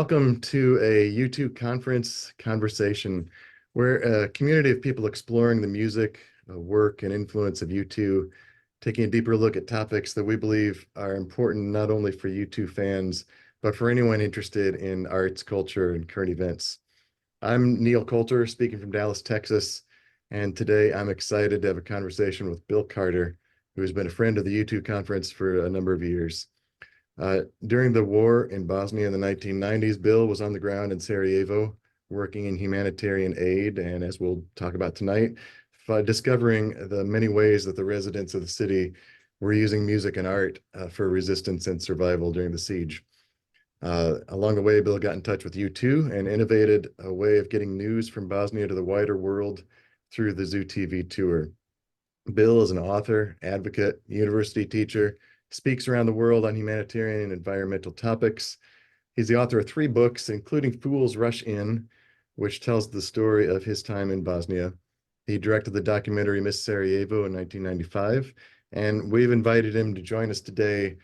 Welcome to a U2 conference conversation. We're a community of people exploring the music, work, and influence of U2, taking a deeper look at topics that we believe are important not only for U2 fans, but for anyone interested in arts, culture, and current events. I'm Neil Coulter, speaking from Dallas, Texas, and today I'm excited to have a conversation with Bill Carter, who has been a friend of the U2 conference for a number of years. During the war in Bosnia in the 1990s, Bill was on the ground in Sarajevo working in humanitarian aid, and as we'll talk about tonight, discovering the many ways that the residents of the city were using music and art for resistance and survival during the siege. Along the way, Bill got in touch with U2 and innovated a way of getting news from Bosnia to the wider world through the Zoo TV tour. Bill is an author, advocate, university teacher, speaks around the world on humanitarian and environmental topics. He's the author of 3 books, including Fools Rush In, which tells the story of his time in Bosnia. He directed the documentary Miss Sarajevo in 1995, and we've invited him to join us today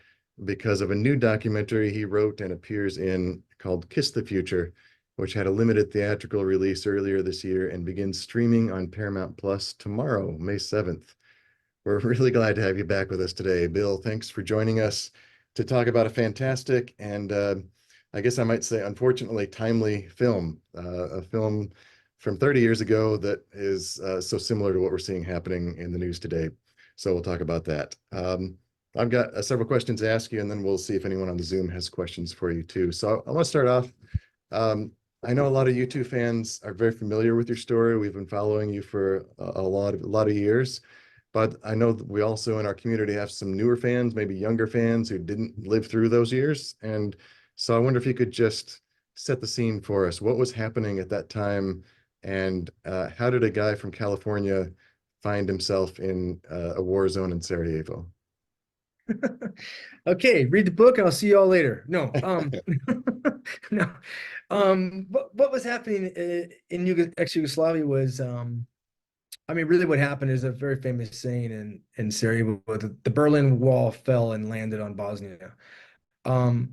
because of a new documentary he wrote and appears in called Kiss the Future, which had a limited theatrical release earlier this year and begins streaming on Paramount Plus tomorrow, May 7th. We're really glad to have you back with us today. Bill, thanks for joining us to talk about a fantastic and I guess I might say, unfortunately, timely film, a film from 30 years ago that is so similar to what we're seeing happening in the news today. So we'll talk about that. I've got several questions to ask you, and then we'll see if anyone on the Zoom has questions for you too. So I want to start off. I know a lot of U2 fans are very familiar with your story. We've been following you for a lot of years. But I know that we also in our community have some newer fans, maybe younger fans who didn't live through those years. And so I wonder if you could just set the scene for us. What was happening at that time? And how did a guy from California find himself in a war zone in Sarajevo? Okay, read the book and I'll see you all later. No, no. What was happening in ex-Yugoslavia was I mean, really what happened is a very famous saying in Sarajevo, the Berlin Wall fell and landed on Bosnia. Once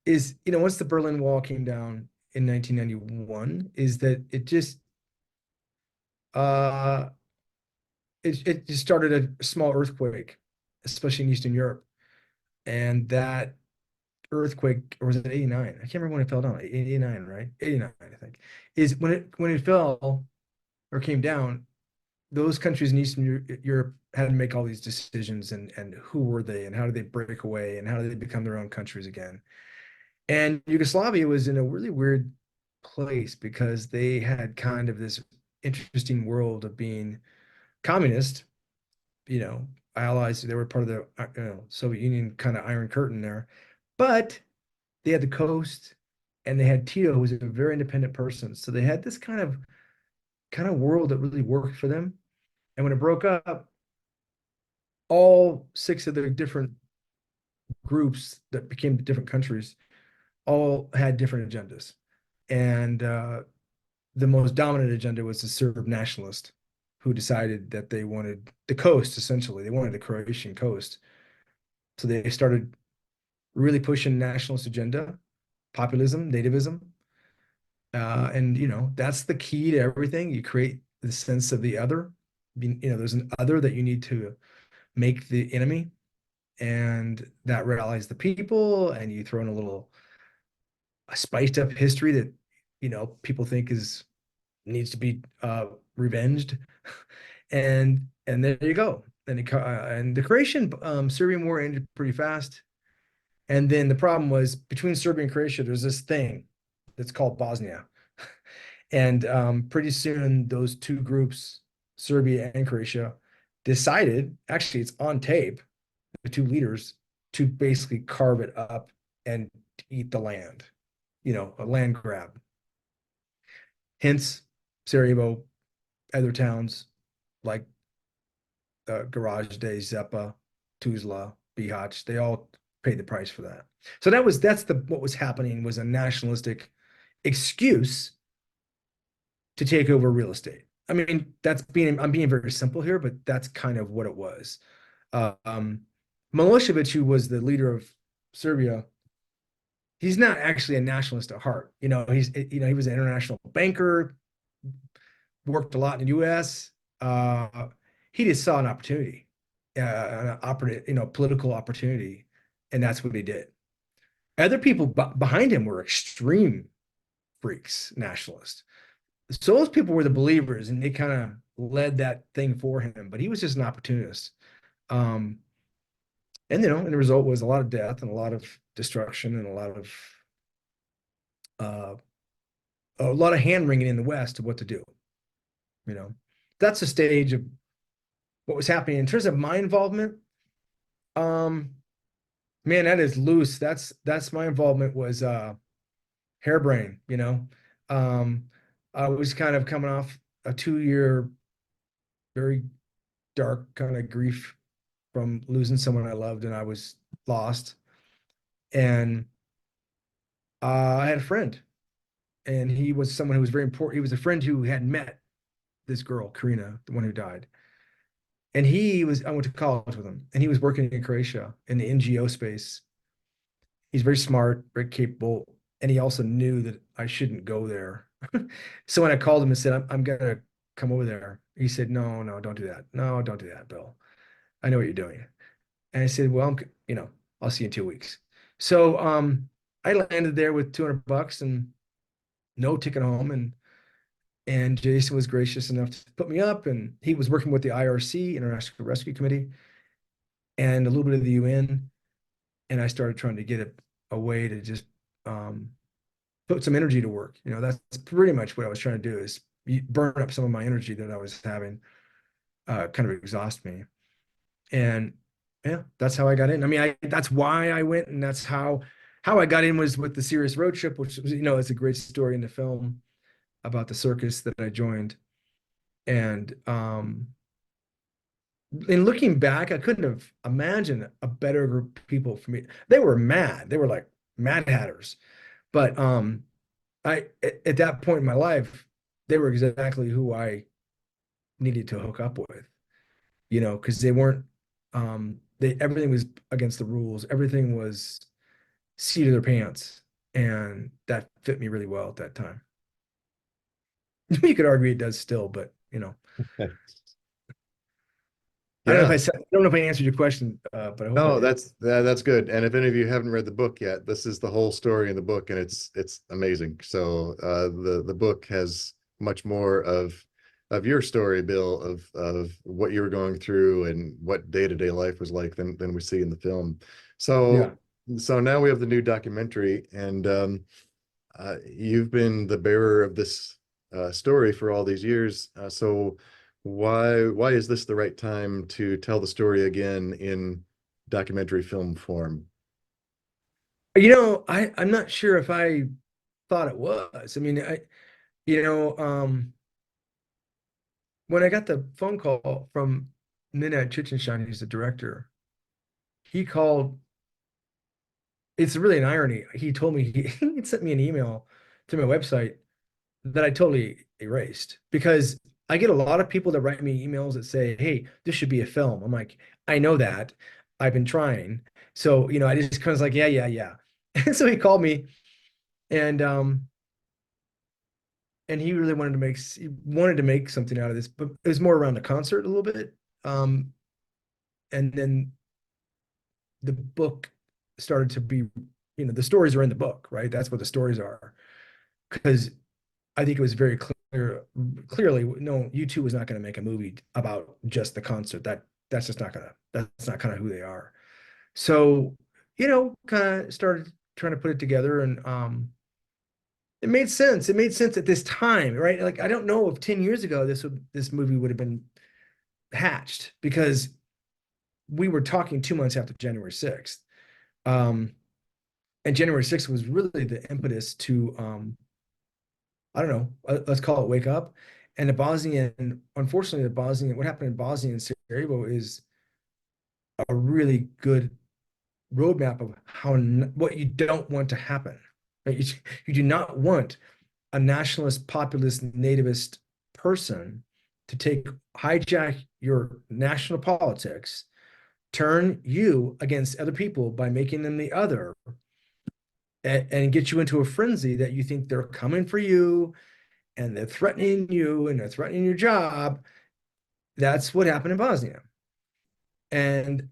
the Berlin Wall came down in 1991, is that uh, it just started a small earthquake, especially in Eastern Europe. And that earthquake, or was it 89? I can't remember when it fell down. 89, right? 89, I think, is when it fell or came down. Those countries in Eastern Europe had to make all these decisions, and who were they and how did they break away and how did they become their own countries again. And Yugoslavia was in a really weird place because they had kind of this interesting world of being communist, you know, allies. They were part of the Soviet Union kind of Iron Curtain there, but they had the coast and they had Tito, who was a very independent person. So they had this kind of world that really worked for them. And when it broke up, all 6 of the different groups that became different countries all had different agendas. And the most dominant agenda was the Serb nationalist, who decided that they wanted the coast, essentially. They wanted the Croatian coast. So they started really pushing nationalist agenda, populism, nativism. And, that's the key to everything. You create the sense of the other. There's an other that you need to make the enemy, and that rallies the people, and you throw in a spiced up history that people think needs to be revenged, and there you go. And the Croatian Serbian war ended pretty fast, and then the problem was between Serbia and Croatia there's this thing that's called Bosnia, and pretty soon those 2 groups, Serbia and Croatia, decided, actually it's on tape, the 2 leaders, to basically carve it up and eat the land, a land grab. Hence, Sarajevo, other towns like Goražde, Zepa, Tuzla, Bihać, they all paid the price for that. So what was happening was a nationalistic excuse to take over real estate. I mean, I'm being very simple here, but that's kind of what it was. Milosevic, who was the leader of Serbia, he's not actually a nationalist at heart. He was an international banker, worked a lot in the U.S. Uh, he just saw an opportunity, political opportunity, and that's what he did. Other people behind him were extreme freaks, nationalists. So those people were the believers, and they kind of led that thing for him. But he was just an opportunist. Um, and the result was a lot of death and a lot of destruction and uh, a lot of hand wringing in the West of what to do. You know, that's the stage of what was happening in terms of my involvement. Um, man, that is loose. That's my involvement was harebrained. Um, I was kind of coming off a 2 year very dark kind of grief from losing someone I loved, and I was lost. And I had a friend, and he was someone who was very important. He was a friend who had met this girl, Karina, the one who died. And I went to college with him, and he was working in Croatia in the NGO space. He's very smart, very capable, and he also knew that I shouldn't go there. So when I called him and said, I'm gonna come over there, he said, no, no, don't do that. No, don't do that, Bill. I know what you're doing. And I said, well, I'll see you in 2 weeks. So I landed there with $200 and no ticket home, and Jason was gracious enough to put me up, and he was working with the IRC, International Rescue Committee, and a little bit of the UN, and I started trying to get a way to just put some energy to work. That's pretty much what I was trying to do, is burn up some of my energy that I was having, kind of exhaust me. And yeah, that's how I got in. I mean, that's why I went, and that's how I got in was with the Serious Road Trip, which was, it's a great story in the film about the circus that I joined. And in looking back, I couldn't have imagined a better group of people for me. They were mad. They were like mad hatters. But at that point in my life, they were exactly who I needed to hook up with, because they weren't everything was against the rules. Everything was seat of their pants. And that fit me really well at that time. You could argue it does still, but Yeah. I don't know if I answered your question, but I hope I No, did. that's good. And if any of you haven't read the book yet, this is the whole story in the book, and it's amazing. So the book has much more of your story, Bill, of what you were going through and what day-to-day life was like than we see in the film. Yeah. So now we have the new documentary, and you've been the bearer of this story for all these years. So why is this the right time to tell the story again in documentary film form? I'm not sure if I thought it was. I mean, you know, um, when I got the phone call from Nenad Chichenshain, who's the director, he called. It's really an irony. He told me he sent me an email to my website that I totally erased, because I get a lot of people that write me emails that say, "Hey, this should be a film." I'm like, I know that. I've been trying. So, I just kind of was like, yeah, yeah, yeah. And so he called me, and he really wanted to make something out of this, but it was more around the concert a little bit. Um, and then the book started to be, the stories are in the book, right? That's what the stories are. Because I think it was very clearly, no, U2 was not going to make a movie about just the concert. That's not kind of who they are. So, kind of started trying to put it together, and it made sense. It made sense at this time, right? Like, I don't know if 10 years ago this movie would have been hatched, because we were talking 2 months after January 6th. Um, and January 6th was really the impetus to I don't know, let's call it wake up. And unfortunately, what happened in Bosnia and Sarajevo is a really good roadmap of what you don't want to happen. Right? You do not want a nationalist, populist, nativist person to hijack your national politics, turn you against other people by making them the other, and get you into a frenzy that you think they're coming for you and they're threatening you and they're threatening your job. That's what happened in Bosnia. And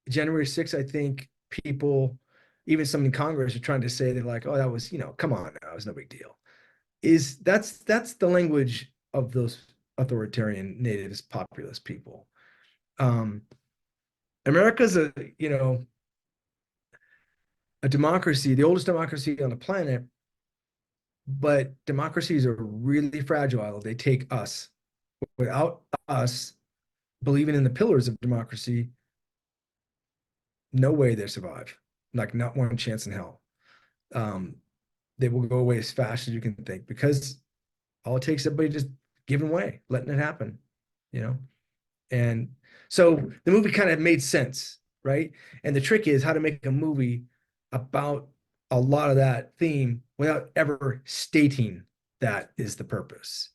January 6th, I think people, even some in Congress, are trying to say they're like, oh, that was, come on, that was no big deal. That's the language of those authoritarian nativist populist people. Um, America's a democracy, the oldest democracy on the planet, but democracies are really fragile. They take us. Without us believing in the pillars of democracy, no way they survive. Like not one chance in hell. Um, they will go away as fast as you can think because all it takes is everybody just giving way, letting it happen, you know? And so the movie kind of made sense, right? And the trick is how to make a movie about a lot of that theme without ever stating that is the purpose.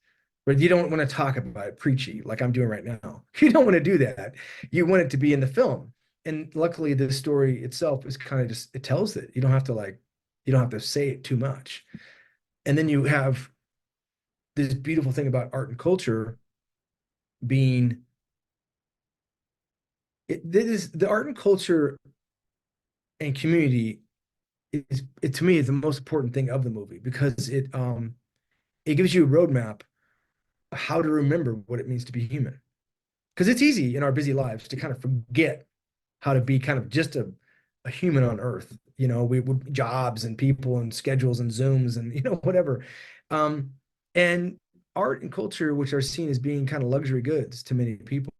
But you don't want to talk about it preachy like I'm doing right now. You don't want to do that. You want it to be in the film. And luckily the story itself is kind of just it tells it. You don't have to say it too much. And then you have this beautiful thing about art and culture being this is the art and culture and community is it to me is the most important thing of the movie because it gives you a roadmap how to remember what it means to be human. Because it's easy in our busy lives to kind of forget how to be kind of just a human on earth. We jobs and people and schedules and Zooms and whatever. Um, and art and culture, which are seen as being kind of luxury goods to many people,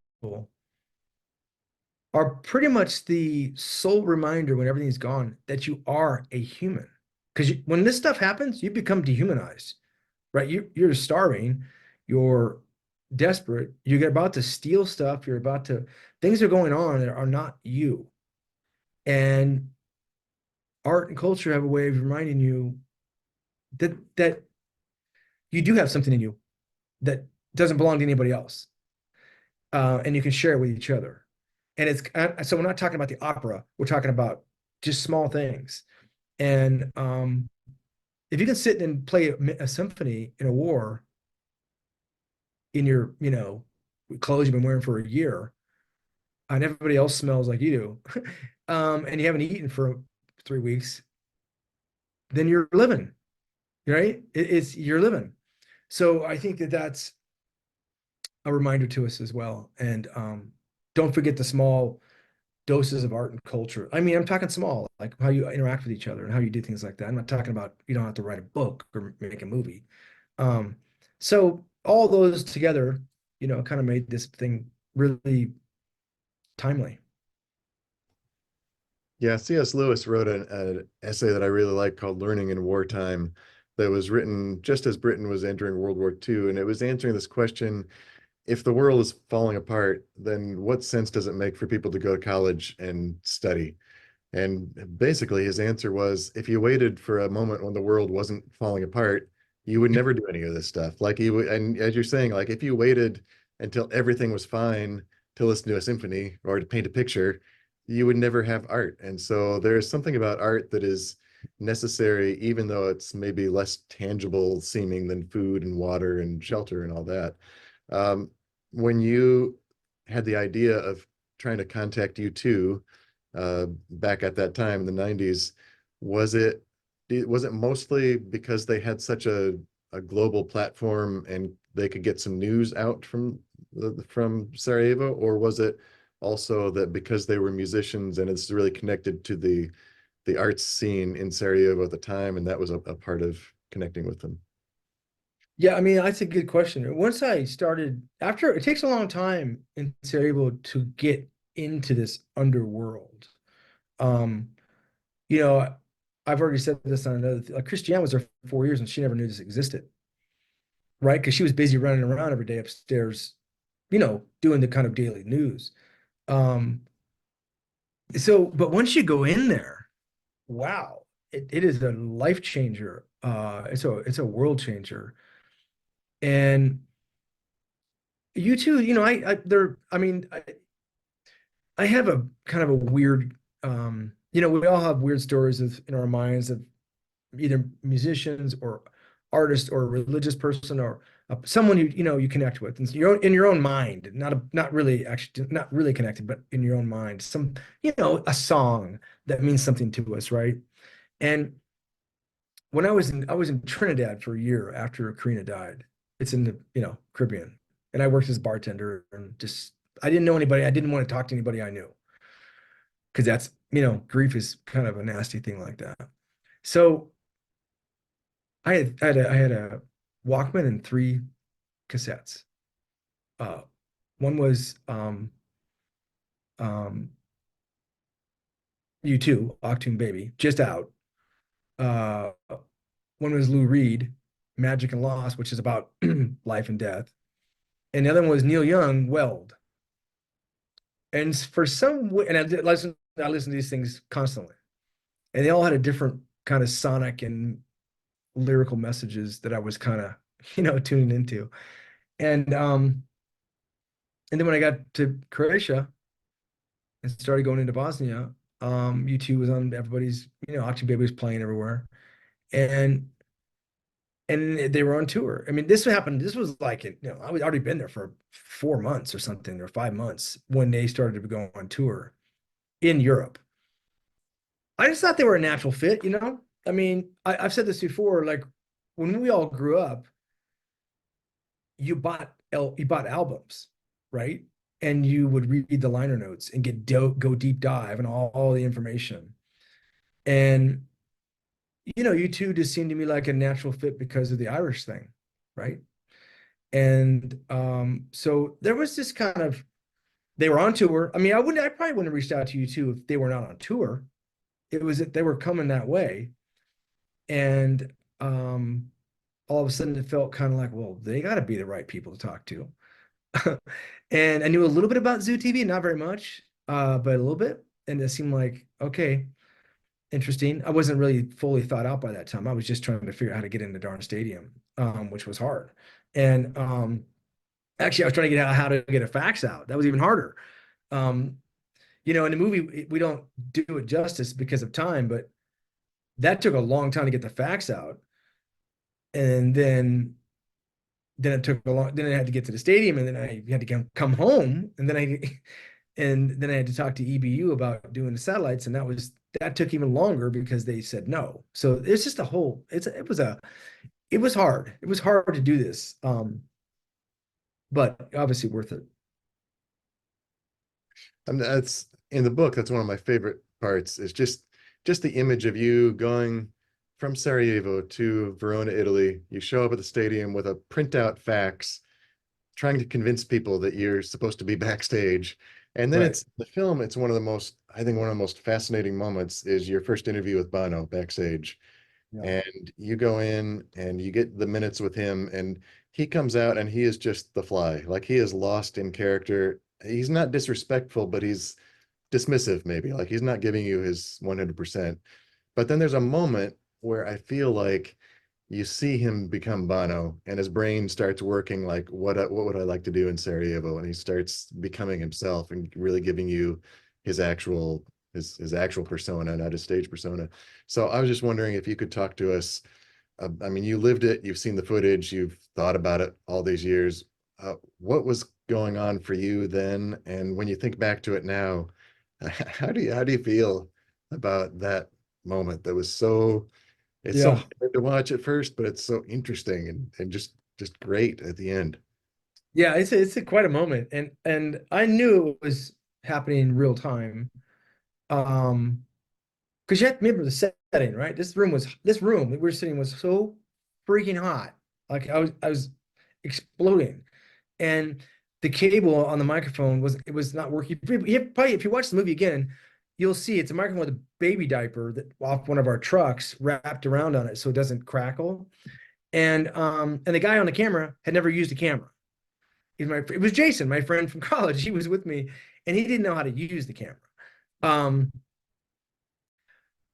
are pretty much the sole reminder when everything's gone that you are a human. Because when this stuff happens, you become dehumanized, right? You're starving, you're desperate, you're about to steal stuff, things are going on that are not you. And art and culture have a way of reminding you that you do have something in you that doesn't belong to anybody else. And you can share it with each other. And so we're not talking about the opera, we're talking about just small things. And if you can sit and play a symphony in a war in your, clothes you've been wearing for a year, and everybody else smells like you do, and you haven't eaten for 3 weeks, then you're living, right? You're living. So I think that that's a reminder to us as well. And don't forget the small doses of art and culture. I mean, I'm talking small, like how you interact with each other and how you do things like that. I'm not talking about you don't have to write a book or make a movie. Um, so all those together, kind of made this thing really timely. Yeah, C.S. Lewis wrote an essay that I really like called Learning in Wartime that was written just as Britain was entering World War II. And it was answering this question, if the world is falling apart, then what sense does it make for people to go to college and study? And basically, his answer was if you waited for a moment when the world wasn't falling apart, you would never do any of this stuff. Like you would, and as you're saying, like if you waited until everything was fine to listen to a symphony or to paint a picture, you would never have art. And so there's something about art that is necessary, even though it's maybe less tangible seeming than food and water and shelter and all that. Um, when you had the idea of trying to contact U2 back at that time in the 90s, was it was it mostly because they had such a global platform and they could get some news out from Sarajevo, or was it also that because they were musicians and it's really connected to the arts scene in Sarajevo at the time, and that was a part of connecting with them? Yeah, I mean, that's a good question. Once I started, after it takes a long time in Sarajevo to get into this underworld. Um, you know, I've already said this on another, like Christiane was there for 4 years and she never knew this existed, right? Because she was busy running around every day upstairs, doing the kind of daily news. Um, but once you go in there, wow, it is a life changer. It's a world changer. And you too, I mean, I have a kind of a weird we all have weird stories in our minds of either musicians or artists or a religious person or someone who you connect with in your own mind, not really actually not really connected, but in your own mind, a song that means something to us, right? And when I was in Trinidad for a year after Karina died. It's in the Caribbean, and I worked as a bartender and just I didn't know anybody. I didn't want to talk to anybody I knew because that's grief is kind of a nasty thing like that. So I had a Walkman and three cassettes. Uh, one was um, U2, Octune Baby, just out. Uh, one was Lou Reed, Magic and Loss, which is about life and death. And the other one was Neil Young, Weld. And for some way, and I listen to these things constantly, and they all had a different kind of sonic and lyrical messages that I was kind of, tuning into. And and then when I got to Croatia and started going into Bosnia, U2 was on everybody's, Octave Baby was playing everywhere. And they were on tour. I mean, this happened. This was like, I was already been there for 4 months or something, or 5 months when they started to go on tour in Europe. I just thought they were a natural fit. I mean, I've said this before, like when we all grew up, you bought albums, right? And you would read the liner notes and go deep dive and all the information. And you two just seemed to me like a natural fit because of the Irish thing, right? And so there was this kind of they were on tour. I mean, I probably wouldn't have reached out to you two if they were not on tour. It was that they were coming that way. And all of a sudden it felt kind of like, well, they got to be the right people to talk to. And I knew a little bit about Zoo TV, not very much, but a little bit. And it seemed like, okay, interesting. I wasn't really fully thought out by that time. I was just trying to figure out how to get in the darn stadium, which was hard. And actually, I was trying to get out how to get a fax out. That was even harder. Um, in the movie, we don't do it justice because of time, but that took a long time to get the fax out. And then it took a long, then I had to get to the stadium, and then I had to come home, and then I had to talk to EBU about doing the satellites, and that took even longer because they said no. So it's just a whole, it was hard. It was hard to do this. But obviously worth it. And that's in the book. That's one of my favorite parts is just the image of you going from Sarajevo to Verona, Italy. You show up at the stadium with a printout fax, trying to convince people that you're supposed to be backstage. And then Right. it's the film. It's I think one of the most fascinating moments is your first interview with Bono backstage. Yeah. And you go in and you get the minutes with him, and he comes out and he is just the fly. Like he is lost in character. He's not disrespectful, but he's dismissive, maybe. Like he's not giving you his 100%. But then there's a moment where I feel like you see him become Bono and his brain starts working like what would I like to do in Sarajevo, and he starts becoming himself and really giving you his actual his actual persona, not his stage persona. So I was just wondering if you could talk to us. I mean, you lived it, you've seen the footage, you've thought about it all these years. What was going on for you then, and when you think back to it now, how do you feel about that moment that was it's so Yeah. hard to watch at first, but it's so interesting and just great at the end. Yeah, quite a moment. And I knew it was happening in real time. Um, because you have to remember the setting, right? This room that we were sitting was so freaking hot. Like I was exploding. And the cable on the microphone was not working. If you watch the movie again, you'll see it's a microphone with a baby diaper that off one of our trucks wrapped around on it so it doesn't crackle. And the guy on the camera had never used a camera. It was Jason, my friend from college. He was with me, and he didn't know how to use the camera. Um,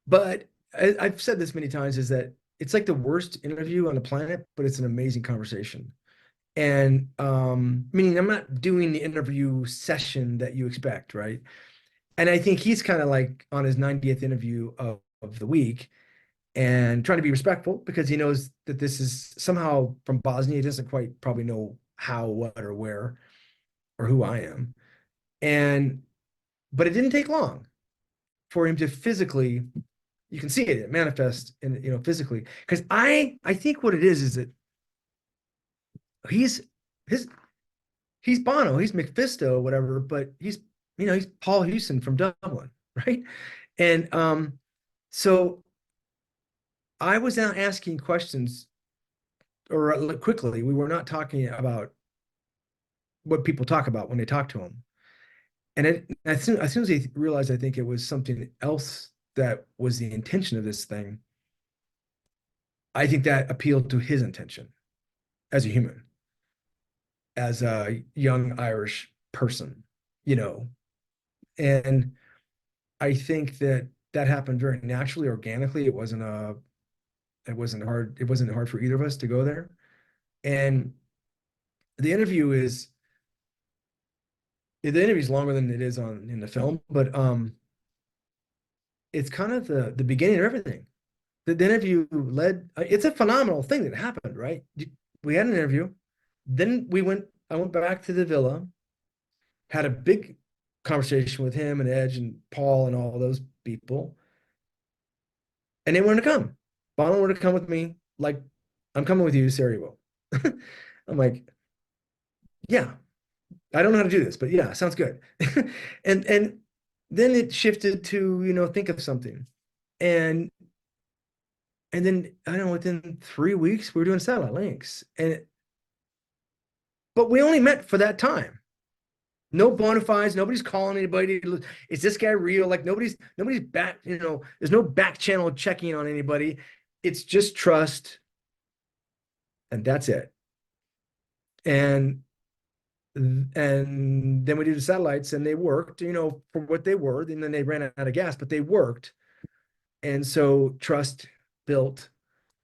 but I've said this many times is that it's like the worst interview on the planet, but it's an amazing conversation. And meaning I'm not doing the interview session that you expect, right? And I think he's kind of like on his 90th interview of the week and trying to be respectful because he knows that this is somehow from Bosnia. He doesn't quite probably know how, what, or where or who I am. And but it didn't take long for him to physically, you can see it manifest in, physically. Because I think what it is that he's his he's Bono, he's McFisto, whatever, but he's Paul Houston from Dublin, right? And so I was now asking questions or quickly. We were not talking about what people talk about when they talk to him. And as soon as they realized, I think it was something else that was the intention of this thing. I think that appealed to his intention as a human, as a young Irish person, you know. And I think that that happened very naturally, organically. It wasn't hard for either of us to go there. And the interview is the interview's longer than it is on in the film, but it's kind of the beginning of everything. The interview led, it's a phenomenal thing that happened, right? We had an interview, then I went back to the villa, had a big conversation with him and Edge and Paul and all those people, and they wanted to come. Bono wanted to come with me, like, I'm coming with you to Sarajevo. I'm like, yeah, I don't know how to do this, but yeah, sounds good. And then it shifted to, think of something. And and then I don't know, within 3 weeks, we were doing satellite links. But we only met for that time. No bona fides, nobody's calling anybody. Is this guy real? Like nobody's back, there's no back channel checking on anybody. It's just trust, and that's it. And then we did the satellites and they worked, for what they were, and then they ran out of gas, but they worked. And so trust built,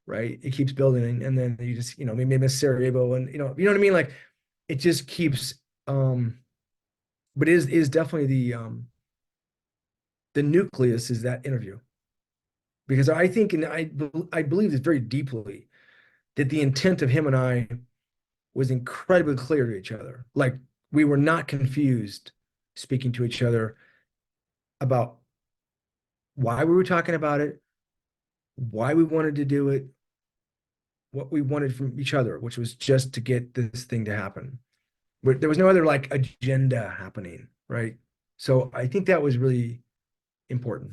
right? It keeps building, and then you just, we miss Sarajevo, and you know what I mean? Like it just keeps, but it is definitely the nucleus is that interview. Because I think, and I believe this very deeply, that the intent of him and I was incredibly clear to each other. Like we were not confused speaking to each other about why we were talking about it, why we wanted to do it, what we wanted from each other, which was just to get this thing to happen. But there was no other like agenda happening, right? So I think that was really important.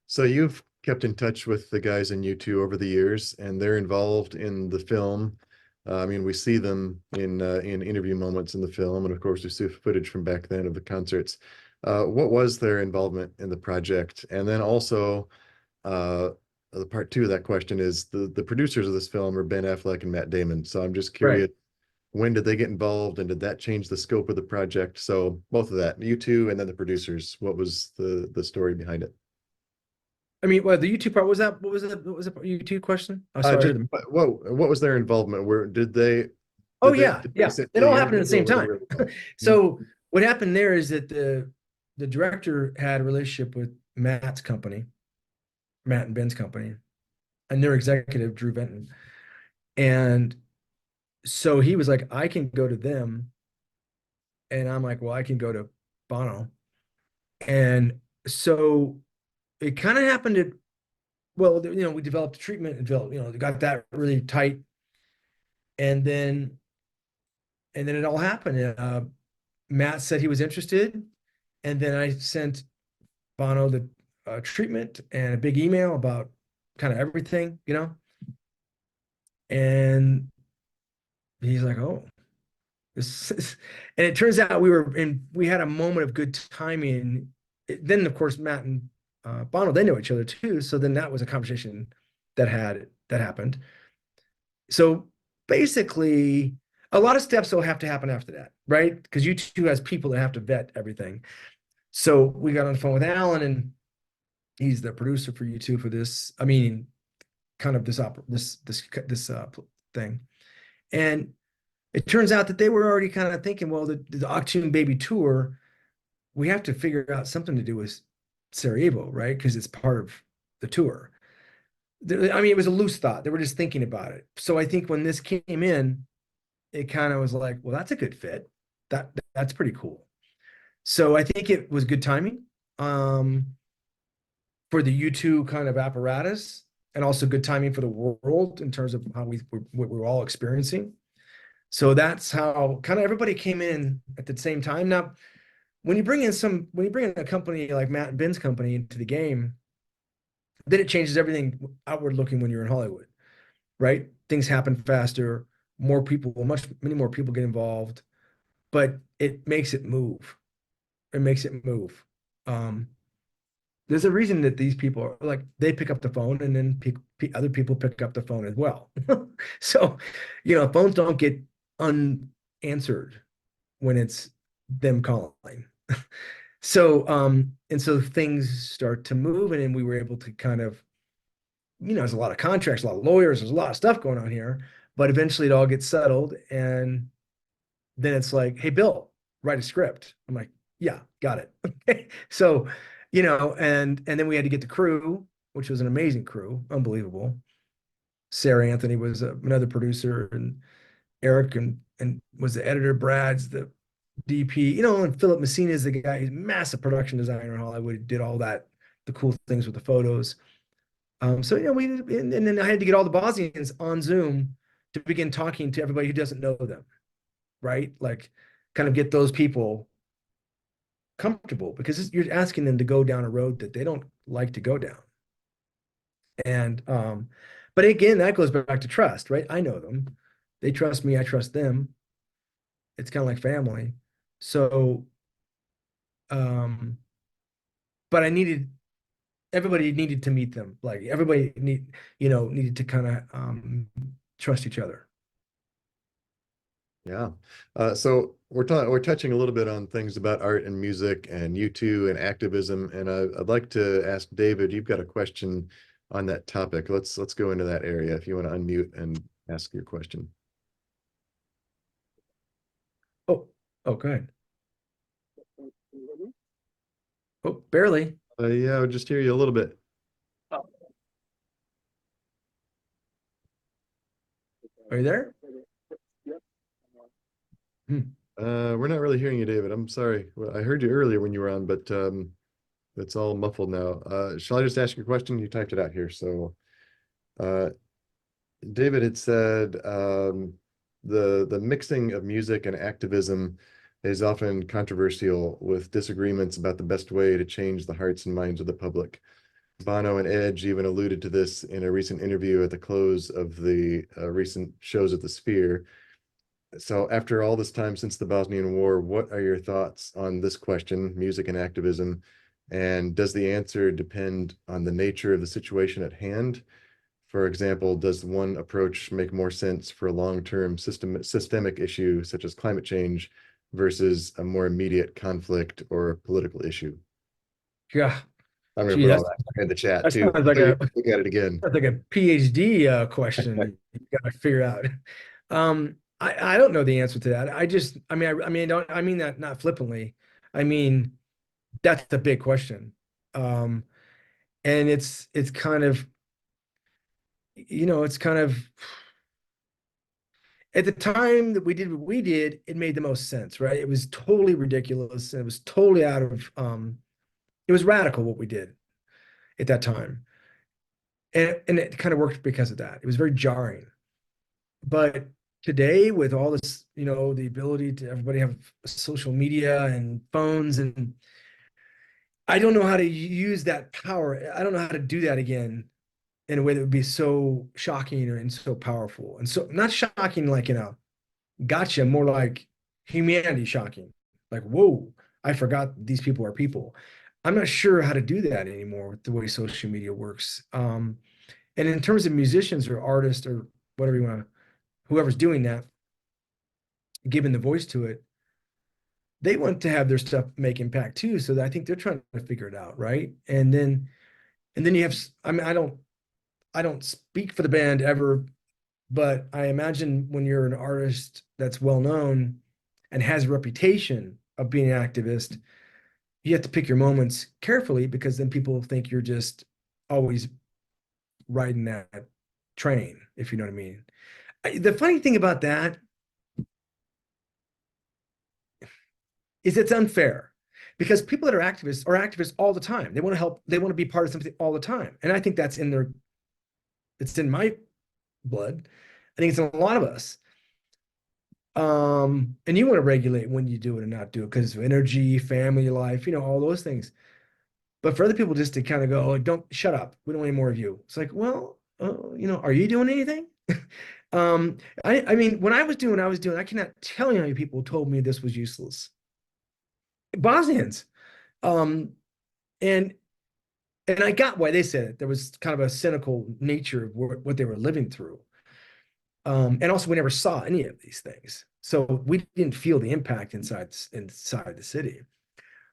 So you've kept in touch with the guys in U2 over the years, and they're involved in the film. I mean, we see them in interview moments in the film, and of course, we see footage from back then of the concerts. What was their involvement in the project? And then also, the part two of that question is the producers of this film are Ben Affleck and Matt Damon. So I'm just Right. curious, when did they get involved, and did that change the scope of the project? So both of that, U2 and then the producers. What was the story behind it? I mean, well, the YouTube part was that. What was it? What was the YouTube question? Oh, sorry. I Just heard them. what was their involvement? Where Oh did they yeah, yeah. It basically all happened at the interview, or same were they time. really involved? Mhm. So what happened there is that the director had a relationship with Matt's company, Matt and Ben's company, and their executive, Drew Benton. And so he was like, I can go to them. And I'm like, well, I can go to Bono. And so it kind of happened at, well, we developed a treatment and developed, got that really tight. And then it all happened. Matt said he was interested. And then I sent Bono the treatment and a big email about kind of everything, and he's like, oh, this is, and it turns out we had a moment of good timing. Then, of course, Matt and Bono, they know each other too. So then that was a conversation that happened. So basically, a lot of steps will have to happen after that, right? Because U2 has people that have to vet everything. So we got on the phone with Alan, and he's the producer for U2 for this. I mean, kind of this thing. And it turns out that they were already kind of thinking, well, the Octune Baby tour we have to figure out something to do with Sarajevo, right? Because it's part of the tour. I mean, it was a loose thought. They were just thinking about it. So I think when this came in, it kind of was like, well, that's a good fit. That's pretty cool. So I think it was good timing for the U2 kind of apparatus, and also good timing for the world in terms of how what we're all experiencing. So that's how kind of everybody came in at the same time. Now, when you bring in a company like Matt and Ben's company into the game, then it changes everything outward looking when you're in Hollywood, right? Things happen faster, many more people get involved, but it makes it move. It makes it move. Um, there's a reason that these people are like they pick up the phone and then other people pick up the phone as well. So, phones don't get unanswered when it's them calling. So things start to move, and then we were able to kind of, there's a lot of contracts, a lot of lawyers, there's a lot of stuff going on here, but eventually it all gets settled, and then it's like, hey, Bill, write a script. I'm like, yeah, got it. So, and then we had to get the crew, which was an amazing crew, unbelievable. Sarah Anthony was another producer, and Eric and was the editor. Brad's the DP, and Philip Messina is the guy. He's a massive production designer in Hollywood. Did all that, the cool things with the photos. So and then I had to get all the Bosnians on Zoom to begin talking to everybody who doesn't know them, right? Like, kind of get those people comfortable, because you're asking them to go down a road that they don't like to go down. And but again, that goes back to trust, right? I know them, they trust me, I trust them. It's kind of like family. So, um, but everybody needed to meet them. Like everybody needed to kind of trust each other. Yeah. So we're touching a little bit on things about art and music and U2 and activism. And I'd like to ask David, you've got a question on that topic. Let's go into that area if you want to unmute and ask your question. Oh, go ahead. Oh, barely. Yeah, I would just hear you a little bit. Are you there? Hmm. We're not really hearing you, David. I'm sorry. Well, I heard you earlier when you were on, but it's all muffled now. Shall I just ask your question? You typed it out here. So, uh, David had said the mixing of music and activism is often controversial, with disagreements about the best way to change the hearts and minds of the public. Bono and Edge even alluded to this in a recent interview at the close of the recent shows at the Sphere. So after all this time since the Bosnian War, what are your thoughts on this question, music and activism? And does the answer depend on the nature of the situation at hand? For example, does one approach make more sense for a long-term systemic issue such as climate change versus a more immediate conflict or political issue? Yeah. I'm going to Gee, put all that in the chat that too. sounds like So you a can look at it again. that's like a PhD question you got to figure out. I don't know the answer to that. I mean that not flippantly. I mean, that's the big question. Um, and it's kind of, it's kind of at the time that we did what we did, it made the most sense, right? It was totally ridiculous, and it was totally out of it was radical what we did at that time. And it kind of worked because of that. It was very jarring. But today, with all this, the ability to everybody have social media and phones, and I don't know how to use that power. I don't know how to do that again in a way that would be so shocking and so powerful. And so not shocking like, gotcha, more like humanity shocking. Like, whoa, I forgot these people are people. I'm not sure how to do that anymore with the way social media works. And in terms of musicians or artists or whatever you want to, whoever's doing that, giving the voice to it, they want to have their stuff make impact too. So I think they're trying to figure it out, right? And then you have, I mean, I don't speak for the band ever, but I imagine when you're an artist that's well known and has a reputation of being an activist, you have to pick your moments carefully because then people think you're just always riding that train, if you know what I mean. The funny thing about that is it's unfair because people that are activists all the time. They want to help, they want to be part of something all the time. And I think that's in their, it's in my blood. I think it's in a lot of us. And you want to regulate when you do it and not do it because of energy, family life, all those things. But for other people just to kind of go, oh, don't shut up. We don't want any more of you. It's like, well, are you doing anything? Um, I mean, when I was doing, I cannot tell you how many people told me this was useless. Bosnians. Um, and and I got why they said it. There was kind of a cynical nature of what they were living through. And also we never saw any of these things. So we didn't feel the impact inside the city.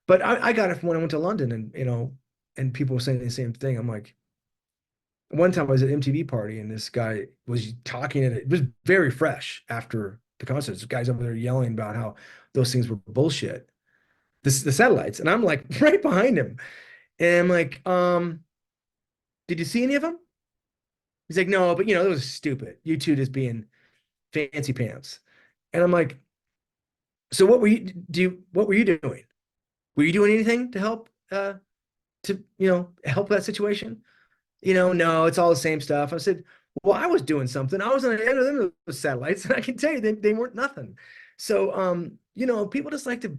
But I got it when I went to London and and people were saying the same thing. I'm like, one time I was at an MTV party and this guy was talking and it was very fresh after the concert. This guy's over there yelling about how those things were bullshit. The satellites. And I'm like right behind him. And I'm like, did you see any of them? He's like, no, but that was stupid. You two just being fancy pants. And I'm like, so what were you doing? Were you doing anything to help help that situation? No, it's all the same stuff. I said, well, I was doing something. I was on the end of them of those satellites, and I can tell you they weren't nothing. So people just like to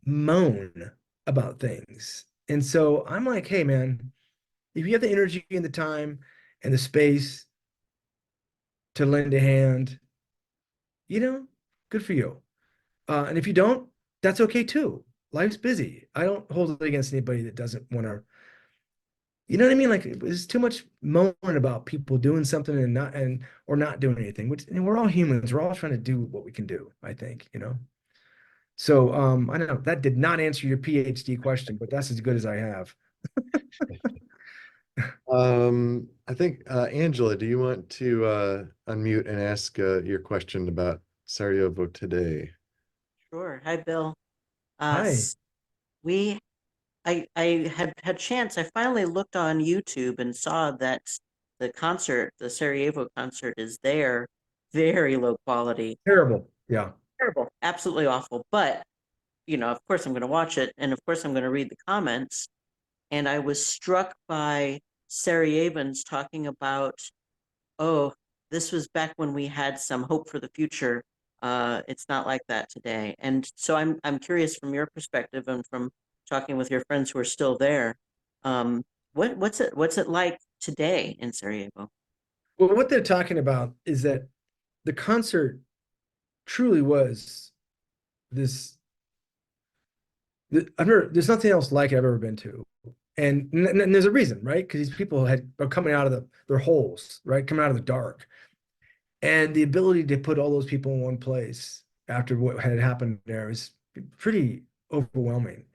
moan about things. And so I'm like, hey man, if you have the energy and the time and the space to lend a hand, good for you. And if you don't, that's okay too. Life's busy. I don't hold it against anybody that doesn't want to, you know what I mean? Like there's too much moaning about people doing something or not doing anything, which and we're all humans. We're all trying to do what we can do, I think. So I don't know. That did not answer your PhD question, but that's as good as I have. I think Angela, do you want to unmute and ask your question about Sarajevo today? Sure. Hi, Bill. Hi. We, I had chance. I finally looked on YouTube and saw that the concert, the Sarajevo concert, is there. Very low quality, Terrible. Yeah. terrible, absolutely awful. But of course, I'm going to watch it, and of course, I'm going to read the comments. And I was struck by Sarajevans talking about, oh, this was back when we had some hope for the future. It's not like that today. And so I'm curious from your perspective and from talking with your friends who are still there, what's it like today in Sarajevo? Well, what they're talking about is that the concert truly was this. There's nothing else like it I've ever been to. And there's a reason, right? Because these people are coming out of their holes, right? Coming out of the dark. And the ability to put all those people in one place after what had happened there is pretty overwhelming.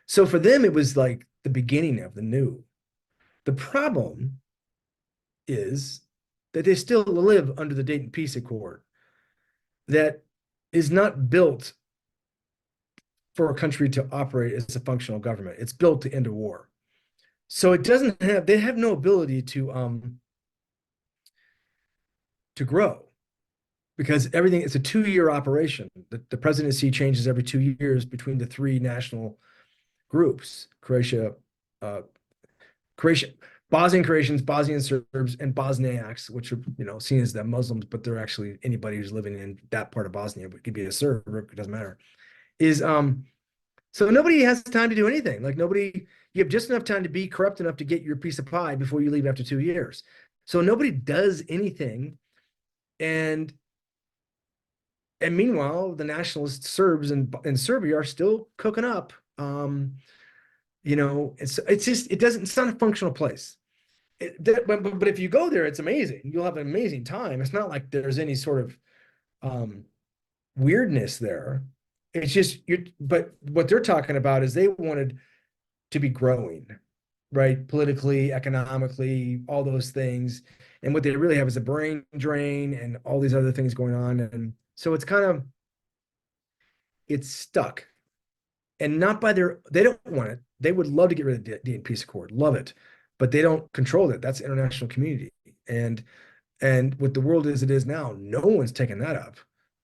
So for them, it was like the beginning of the new. The problem is that they still live under the Dayton Peace Accord that is not built for a country to operate as a functional government. It's built to end a war. So they have no ability to grow because everything it's a 2-year operation. The presidency changes every 2 years between the three national groups: uh, Croatia, Bosnian Croatians, Bosnian Serbs, and Bosniaks, which are seen as the Muslims, but they're actually anybody who's living in that part of Bosnia. It could be a Serb, it doesn't matter. Is So nobody has time to do anything. Like nobody, you have just enough time to be corrupt enough to get your piece of pie before you leave after 2 years. So nobody does anything. And meanwhile, the nationalist Serbs in Serbia are still cooking up. It's just it's not a functional place. But if you go there, it's amazing. You'll have an amazing time. It's not like there's any sort of weirdness there. It's just but what they're talking about is they wanted to be growing, right? Politically, economically, all those things. And what they really have is a brain drain and all these other things going on. And so it's stuck. and not by they don't want it. They would love to get rid of the peace accord, love it, but they don't control it. That's international community. And with the world as it is now, no one's taking that up,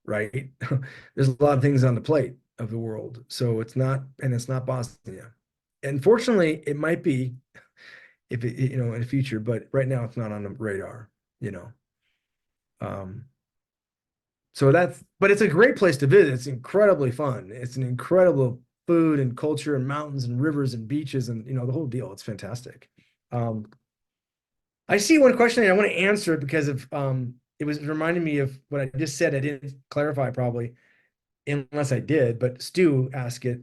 right? There's a lot of things on the plate of the world. So it's not Bosnia. And fortunately, it might be if it, in the future, but right now it's not on the radar, you know. So but it's a great place to visit. It's incredibly fun. It's an incredible food and culture and mountains and rivers and beaches and, the whole deal. It's fantastic. I see one question and I want to answer it because of it was reminding me of what I just said. I didn't clarify probably, unless I did, but Stu asked it.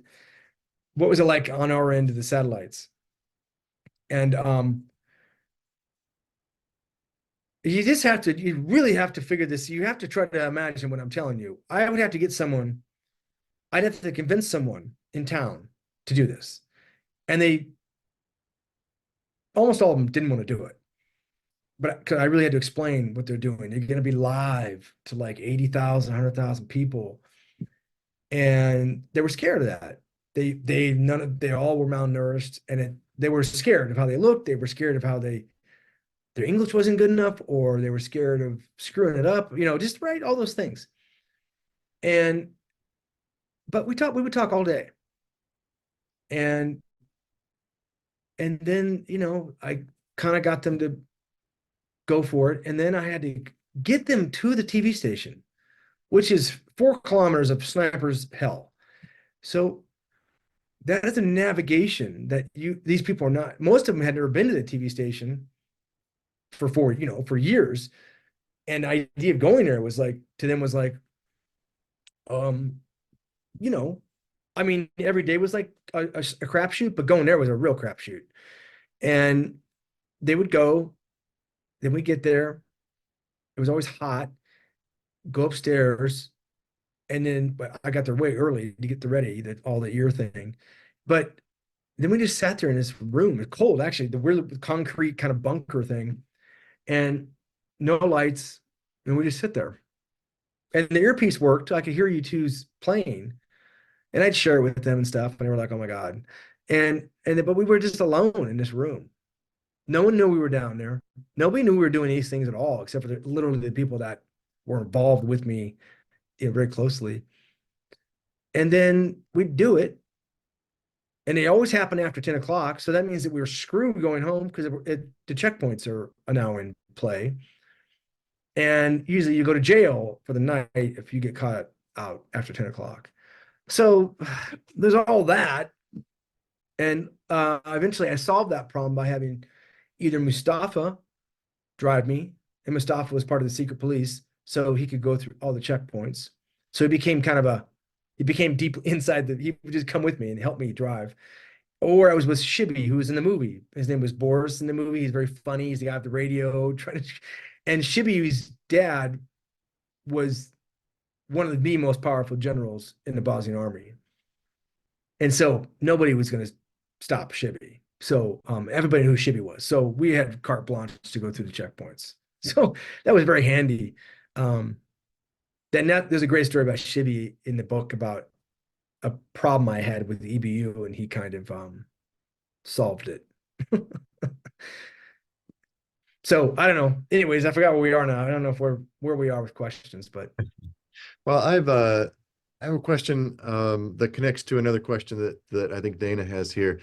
What was it like on our end of the satellites? And you really have to figure this. You have to try to imagine what I'm telling you. I'd have to convince someone in town to do this. And almost all of them didn't want to do it. But I really had to explain what they're doing. They're going to be live to like 80,000, 100,000 people. And they were scared of that. They all were malnourished and they were scared of how they looked. They were scared of how their English wasn't good enough, or they were scared of screwing it up, just right, all those things. But we would talk all day. And then, I kind of got them to go for it. And then I had to get them to the TV station, which is 4 kilometers of sniper's hell. So that is a navigation that these people are not, most of them had never been to the TV station for years. And the idea of going there was like, to them was like, I mean, every day was like a crapshoot, but going there was a real crapshoot. And they would go, then we get there. It was always hot, go upstairs. And then I got there way early to get the ready, all the ear thing. But then we just sat there in this room. It's cold, actually, the weird concrete kind of bunker thing, and no lights. And we just sit there. And the earpiece worked. I could hear U2's playing. And I'd share it with them and stuff. And they were like, oh my God. But we were just alone in this room. No one knew we were down there. Nobody knew we were doing these things at all, except for literally the people that were involved with me, very closely. And then we'd do it. And they always happen after 10 o'clock. So that means that we were screwed going home because the checkpoints are now in play. And usually you go to jail for the night if you get caught out after 10 o'clock. So there's all that. And eventually I solved that problem by having either Mustafa drive me, and Mustafa was part of the secret police, so he could go through all the checkpoints. So he became deep inside he would just come with me and help me drive. Or I was with Shibby, who was in the movie. His name was Boris in the movie. He's very funny. He's the guy at the radio and Shibby's dad was one of the most powerful generals in the Bosnian army. And so nobody was going to stop Shibby. So everybody knew who Shibby was. So we had carte blanche to go through the checkpoints. So that was very handy. There's a great story about Shibby in the book about a problem I had with the EBU, and he kind of solved it. So I don't know. Anyways, I forgot where we are now. I don't know if we're where we are with questions, but Well, I have a question that connects to another question that I think Dana has here.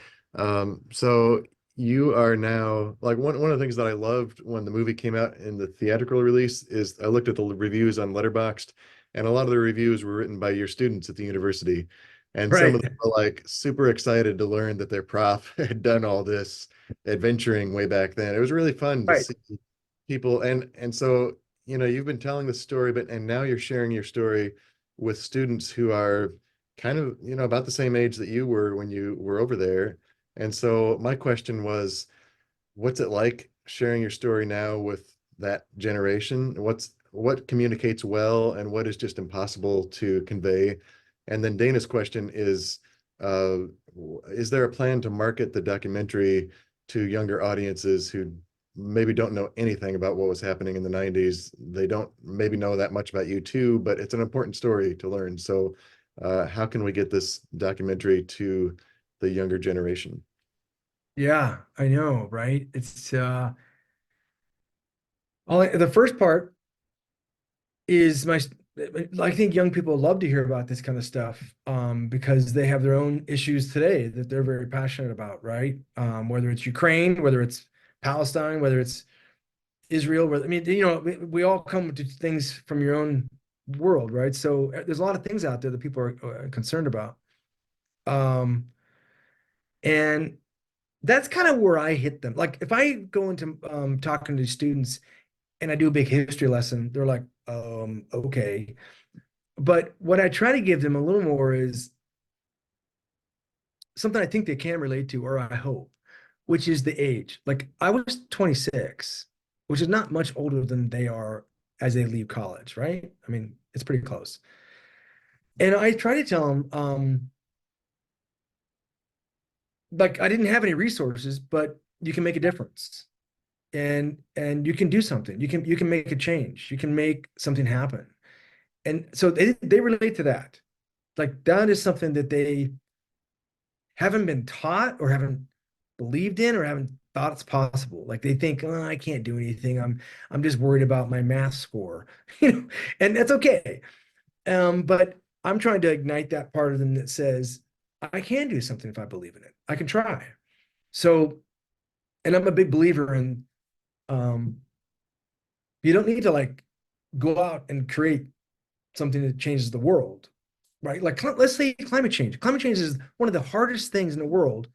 So you are now, like, one of the things that I loved when the movie came out in the theatrical release is I looked at the reviews on Letterboxd, and a lot of the reviews were written by your students at the university. And some of them were like super excited to learn that their prof had done all this adventuring way back then. It was really fun to see people. And so, you've been telling the story, and now you're sharing your story with students who are kind of, about the same age that you were when you were over there. And so my question was, what's it like sharing your story now with that generation? What communicates well and what is just impossible to convey? And then Dana's question is there a plan to market the documentary to younger audiences who maybe don't know anything about what was happening in the 90s? They don't maybe know that much about U2, but it's an important story to learn. So How can we get this documentary to the younger generation? Yeah, I know, right? It's the first part is I think young people love to hear about this kind of stuff because they have their own issues today that they're very passionate about, right? Whether it's Ukraine, whether it's Palestine, whether it's Israel, I mean, we all come to things from your own world, right? So there's a lot of things out there that people are concerned about. Um, and that's kind of where I hit them. Like if I go into talking to students and I do a big history lesson, they're like, okay. But what I try to give them a little more is something I think they can relate to, or I hope, which is the age. Like I was 26, which is not much older than they are as they leave college, right? I mean, it's pretty close. And I try to tell them, like I didn't have any resources, but you can make a difference. And you can do something. You can make a change. You can make something happen. And so they relate to that. Like that is something that they haven't been taught or haven't believed in or haven't thought it's possible. Like they think, oh, I can't do anything. I'm just worried about my math score, and that's okay. But I'm trying to ignite that part of them that says, I can do something if I believe in it. I can try. So, and I'm a big believer in um, you don't need to like go out and create something that changes the world, right? Like let's say climate change. Climate change is one of the hardest things in the world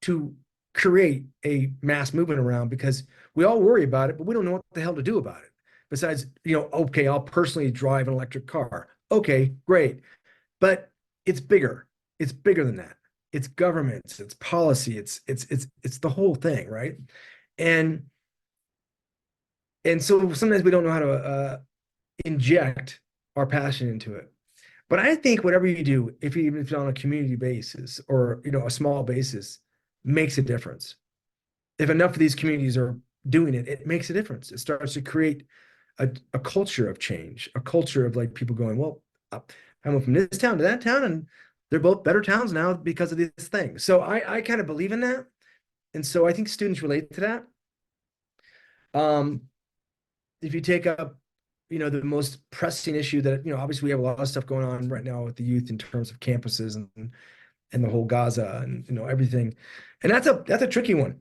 to create a mass movement around because we all worry about it, but we don't know what the hell to do about it. Besides, okay, I'll personally drive an electric car. Okay, great. But it's bigger. It's bigger than that. It's governments, it's policy, it's the whole thing, right? And and so sometimes we don't know how to inject our passion into it. But I think whatever you do, even if it's on a community basis or a small basis, makes a difference. If enough of these communities are doing it, it makes a difference. It starts to create a culture of change, a culture of like people going, well, I went from this town to that town, and they're both better towns now because of this thing. So I kind of believe in that, and so I think students relate to that. If you take up the most pressing issue that obviously we have a lot of stuff going on right now with the youth in terms of campuses and the whole Gaza and everything, and that's a tricky one.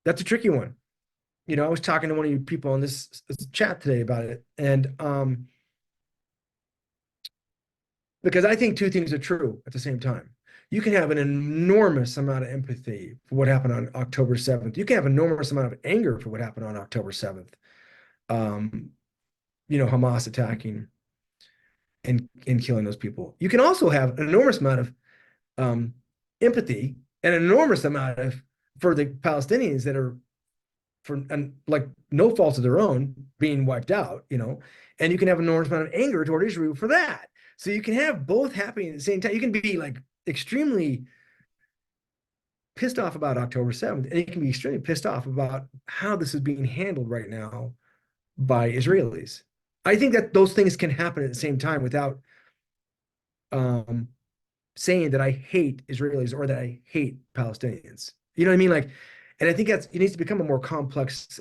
That's a tricky one. I was talking to one of you people on this chat today about it, and because I think two things are true at the same time. You can have an enormous amount of empathy for what happened on October 7th. You can have an enormous amount of anger for what happened on October 7th. Hamas attacking and killing those people. You can also have an enormous amount of empathy and an enormous amount of for the Palestinians that are and like no fault of their own being wiped out, and you can have an enormous amount of anger toward Israel for that. So you can have both happening at the same time. You can be like extremely pissed off about October 7th, and you can be extremely pissed off about how this is being handled right now by Israelis. I think that those things can happen at the same time without saying that I hate Israelis or that I hate Palestinians. You know what I mean? Like, and I think it needs to become a more complex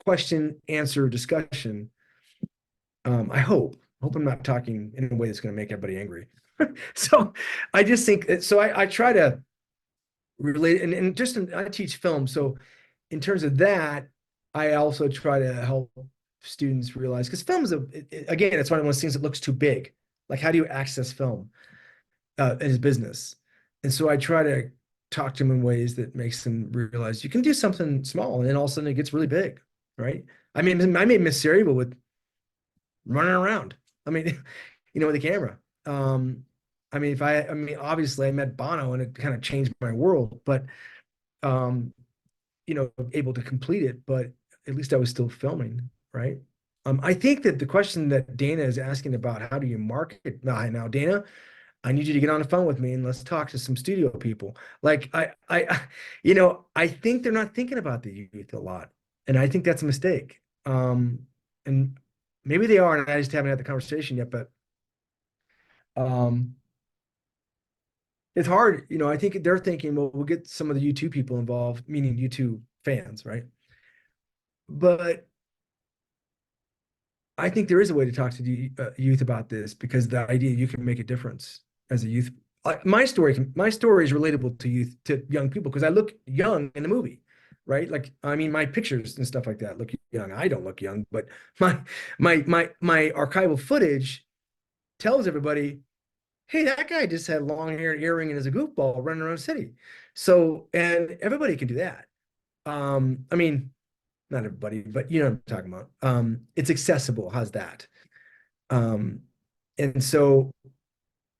question, answer, discussion. I hope I'm not talking in a way that's going to make everybody angry. So I just think so. I try to relate, and just I teach film, so in terms of that, I also try to help students realize because film is again, it's one of those things that looks too big. Like, how do you access film as business? And so I try to talk to them in ways that makes them realize you can do something small, and then all of a sudden it gets really big, right? I mean, I made Miss Cerebral with running around. I mean, with the camera. I mean, obviously I met Bono and it kind of changed my world, but um, able to complete it, but at least I was still filming, right? I think that the question that Dana is asking about how do you market now, Dana, I need you to get on the phone with me and let's talk to some studio people. Like I think they're not thinking about the youth a lot, and I think that's a mistake. And maybe they are, and I just haven't had the conversation yet. But Um, it's hard, I think they're thinking, well, we'll get some of the U2 people involved, meaning U2 fans, right? But I think there is a way to talk to the youth about this, because the idea you can make a difference as a youth. My story is relatable to youth, to young people, because I look young in the movie, right? Like, I mean, my pictures and stuff like that look young. I don't look young, but my archival footage tells everybody, hey, that guy just had long hair and earring and is a goofball running around the city. So, and everybody can do that. I mean, not everybody, but you know what I'm talking about. It's accessible. How's that? Um, and so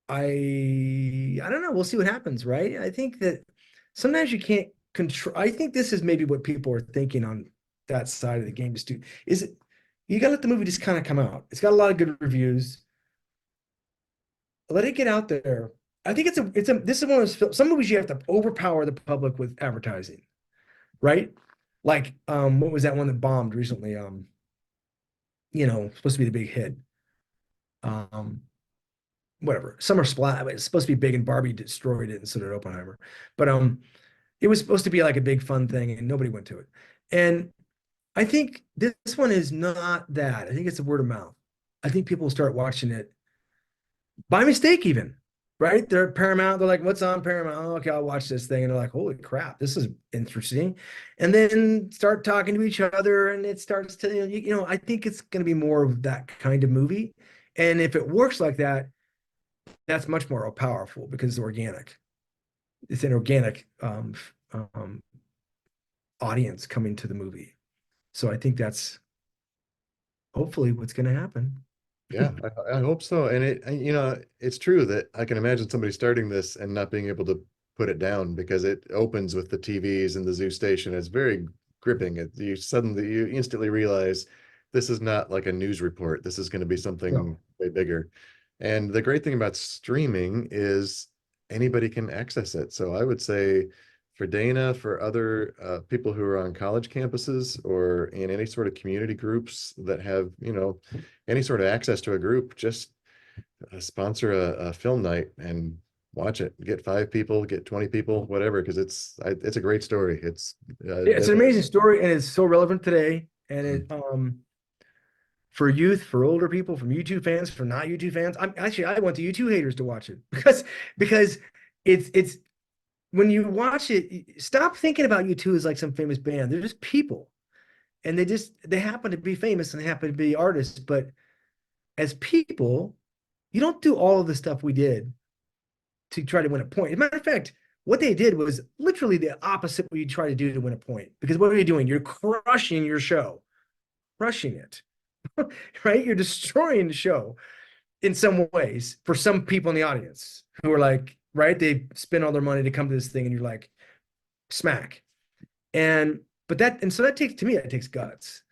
I don't know. We'll see what happens, right? I think that sometimes you can't control. I think this is maybe what people are thinking on that side of the game. Just do is it? You gotta let the movie just kind of come out. It's got a lot of good reviews. Let it get out there. I think this is one of those some movies you have to overpower the public with advertising, right? Like what was that one that bombed recently? Supposed to be the big hit. Um, Whatever. Summer Splat. It's supposed to be big and Barbie destroyed it instead of Oppenheimer. But it was supposed to be like a big fun thing and nobody went to it. And I think this one is not that. I think it's a word of mouth. I think people start watching it by mistake even, right? They're at Paramount. They're like, what's on Paramount? Oh, okay, I'll watch this thing. And they're like, holy crap, this is interesting. And then start talking to each other and it starts to, I think it's going to be more of that kind of movie. And if it works like that, that's much more powerful because it's organic. It's an organic audience coming to the movie. So I think that's hopefully what's going to happen. Yeah, I hope so. And it's true that I can imagine somebody starting this and not being able to put it down, because it opens with the TVs and the zoo station. It's very gripping. You instantly realize this is not like a news report. This is going to be something way bigger. And the great thing about streaming is anybody can access it. So I would say for Dana, for other people who are on college campuses or in any sort of community groups that have, any sort of access to a group, just sponsor a film night and watch it. Get 5 people, get 20 people, whatever, because it's a great story. It's an amazing story and it's so relevant today. And it for youth, for older people, from YouTube fans, for not YouTube fans. I went to YouTube haters to watch it because it's when you watch it, stop thinking about U2 as like some famous band. They're just people. And they happen to be famous and they happen to be artists, but as people, you don't do all of the stuff we did to try to win a point. As a matter of fact, what they did was literally the opposite what you try to do to win a point. Because what are you doing? You're crushing your show, crushing it, right? You're destroying the show in some ways for some people in the audience who are like, right? They spend all their money to come to this thing and you're like, smack. So that takes guts.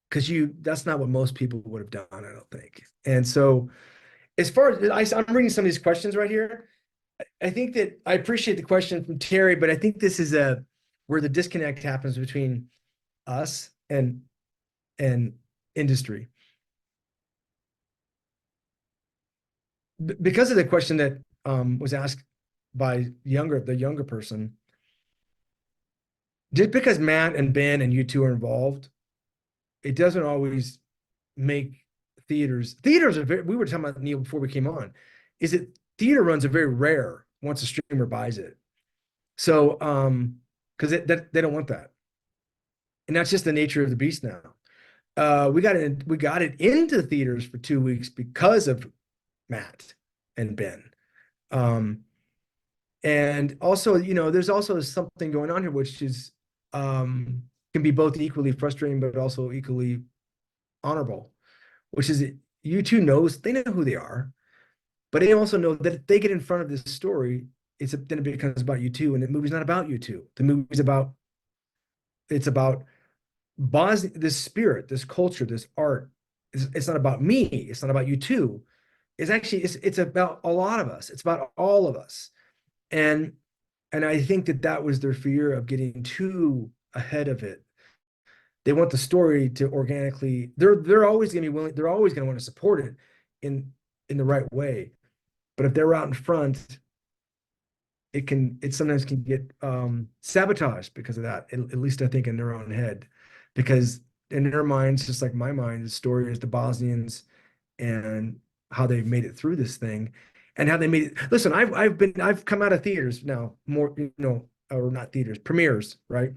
Because that's not what most people would have done, I don't think. And so as far as I'm reading some of these questions right here, I think that I appreciate the question from Terry, but I think this is where the disconnect happens between us and industry. Because of the question that was asked by the younger person, just because Matt and Ben and U2 are involved, it doesn't always make theaters are we were talking about, Neil, before we came on, is that theater runs are very rare once a streamer buys it. So because they don't want that, and that's just the nature of the beast now. We got it into theaters for 2 weeks because of Matt and Ben. And also, there's also something going on here, which is can be both equally frustrating, but also equally honorable, which is U2 knows, they know who they are, but they also know that if they get in front of this story, then it becomes about U2, and the movie's not about U2. The movie's it's about this spirit, this culture, this art. It's not about me. It's not about U2. It's about a lot of us. It's about all of us. And I think that was their fear of getting too ahead of it. They want the story to organically, they're always going to be willing, they're always going to want to support it in the right way. But if they're out in front, it sometimes can get sabotaged because of that. At least I think in their own head, because in their minds, just like my mind, the story is the Bosnians and how they've made it through this thing, and how they made it. Listen, I've come out of theaters now, more, or not theaters, premieres, right?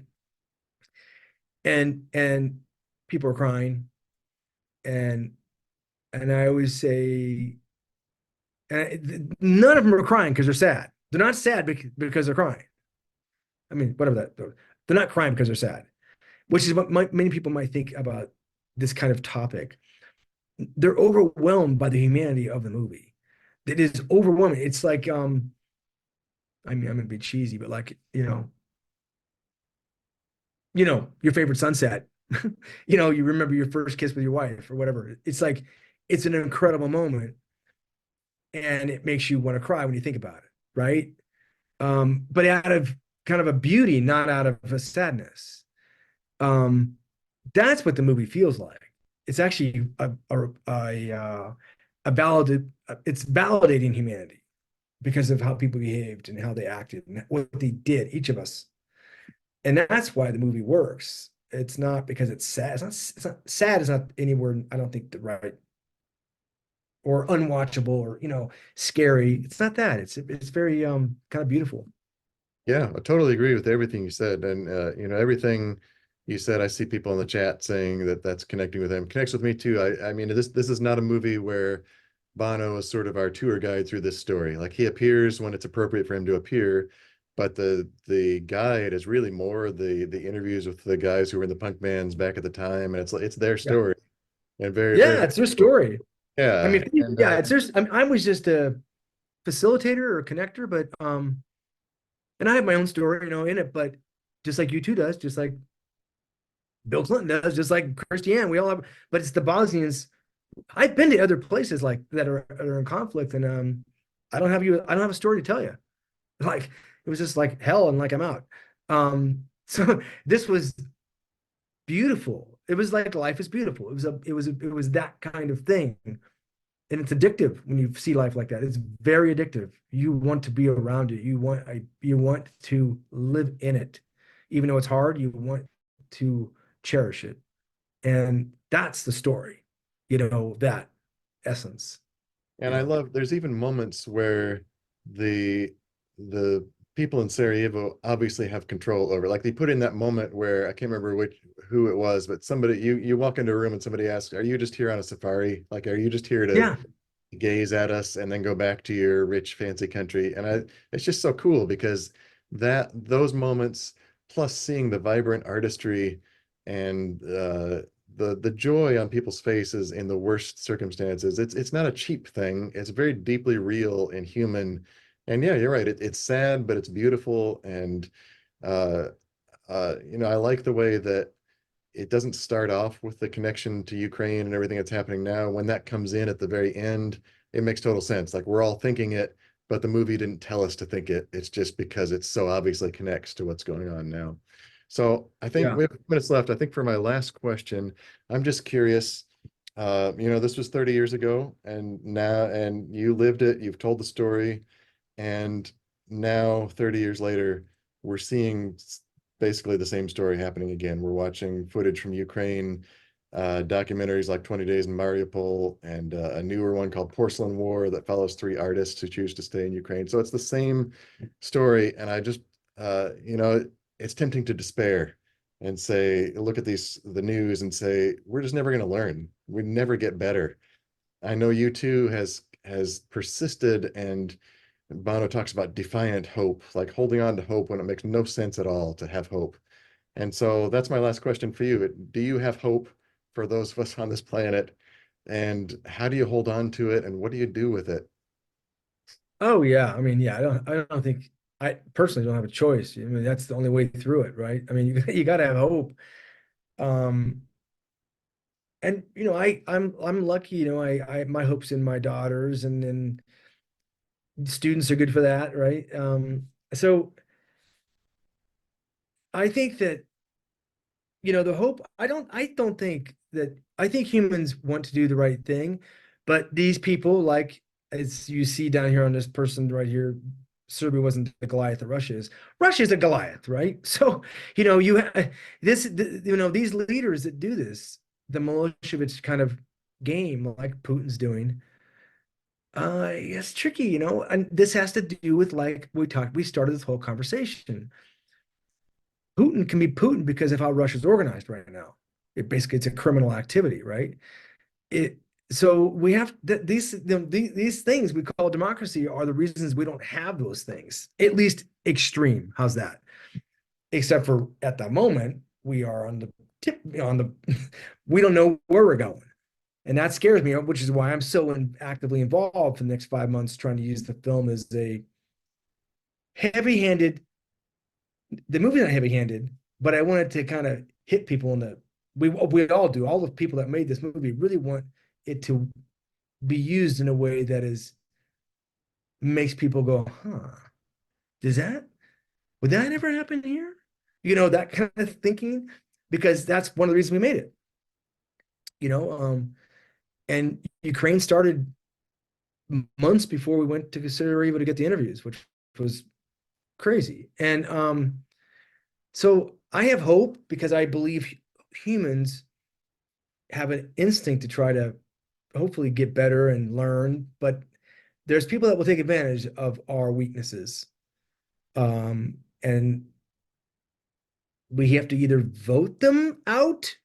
And people are crying, and I always say, none of them are crying because they're sad. They're not sad because they're crying. I mean, whatever that, they're not crying because they're sad, which is what many people might think about this kind of topic. They're overwhelmed by the humanity of the movie. It is overwhelming. It's like, I mean, I'm gonna be cheesy, but like, your favorite sunset. You remember your first kiss with your wife or whatever. It's like, it's an incredible moment, and it makes you want to cry when you think about it, right? But out of kind of a beauty, not out of a sadness. Um, that's what the movie feels like. It's actually it's validating humanity because of how people behaved and how they acted and what they did, each of us. And that's why the movie works. It's not because it's sad. It's not sad is not any word, I don't think, the right, or unwatchable, or scary. It's not that. It's very kind of beautiful. Yeah, I totally agree with everything you said. And, everything you said, I see people in the chat saying that that's connecting with them. Connects with me too. I mean, this is not a movie where Bono is sort of our tour guide through this story. Like, he appears when it's appropriate for him to appear, but the guide is really more the interviews with the guys who were in the punk bands back at the time, and it's their Yeah. story, and very, very Yeah, it's their story. I yeah. mean, And yeah, it's just, I was just a facilitator or a connector, but and I have my own story, in it, but just like you two does, just like Bill Clinton does, just like Christiane, we all have, but it's the Bosnians. I've been to other places like that are in conflict, and I don't have a story to tell you. Like, it was just like hell, and like I'm out. So this was beautiful. It was like life is beautiful. It was that kind of thing. And it's addictive when you see life like that. It's very addictive. You want to be around it. You want to live in it. Even though it's hard, you want to cherish it. And that's the story, that essence, And I love, there's even moments where the the people in Sarajevo obviously have control over. Like, they put in that moment where I can't remember who it was, but somebody, you walk into a room and somebody asks, "Are you just here on a safari? Like, are you just here to Yeah. gaze at us and then go back to your rich, fancy country?" And it's just so cool because those moments, plus seeing the vibrant artistry and the joy on people's faces in the worst circumstances, it's not a cheap thing. It's very deeply real and human. And yeah, you're right. It's sad, but it's beautiful. And uh, I like the way that it doesn't start off with the connection to Ukraine and everything that's happening now. When that comes in at the very end, it makes total sense. Like, we're all thinking it, but the movie didn't tell us to think it. It's just because it so obviously connects to what's going on now. So I think Yeah. we have minutes left. I think for my last question, I'm just curious. This was 30 years ago, and you lived it, you've told the story, and now 30 years later, we're seeing basically the same story happening again. We're watching footage from Ukraine, documentaries like 20 Days in Mariupol, and a newer one called Porcelain War that follows three artists who choose to stay in Ukraine. So it's the same story. And I just, it's tempting to despair and say, look at the news and say, we're just never going to learn. We never get better. I know U2 has persisted, and Bono talks about defiant hope, like holding on to hope when it makes no sense at all to have hope. And so that's my last question for you. Do you have hope for those of us on this planet? And how do you hold on to it? And what do you do with it? Oh yeah. I mean, yeah, I don't think, I personally don't have a choice. I mean, that's the only way through it, right? I mean, you got to have hope. Um, and I'm lucky, I my hope's in my daughters, and students are good for that, right? So I think that, the hope, I don't think that, I think humans want to do the right thing, But these people, like as you see down here on this person right here, Serbia wasn't the Goliath that Russia is. Russia is a Goliath, right? So, these leaders that do this, the Milosevic kind of game, like Putin's doing, it's tricky, and this has to do with, like we started this whole conversation. Putin can be Putin because of how Russia's organized right now. It's a criminal activity, right? It so we have these things we call democracy are the reasons we don't have those things, at least extreme. How's that? Except for at the moment we are on the tip on the we don't know where we're going, and that scares me, which is why I'm so actively involved for the next 5 months trying to use the film as a heavy-handed. The movie's not heavy-handed, but I wanted to kind of hit people in the we all do. All the people that made this movie really want it to be used in a way that is makes people go, huh, does that would that ever happen here? That kind of thinking, because that's one of the reasons we made it. And Ukraine started months before we went to Sarajevo to get the interviews, which was crazy. And so I have hope because I believe humans have an instinct to try to hopefully get better and learn, but there's people that will take advantage of our weaknesses. And we have to either vote them out,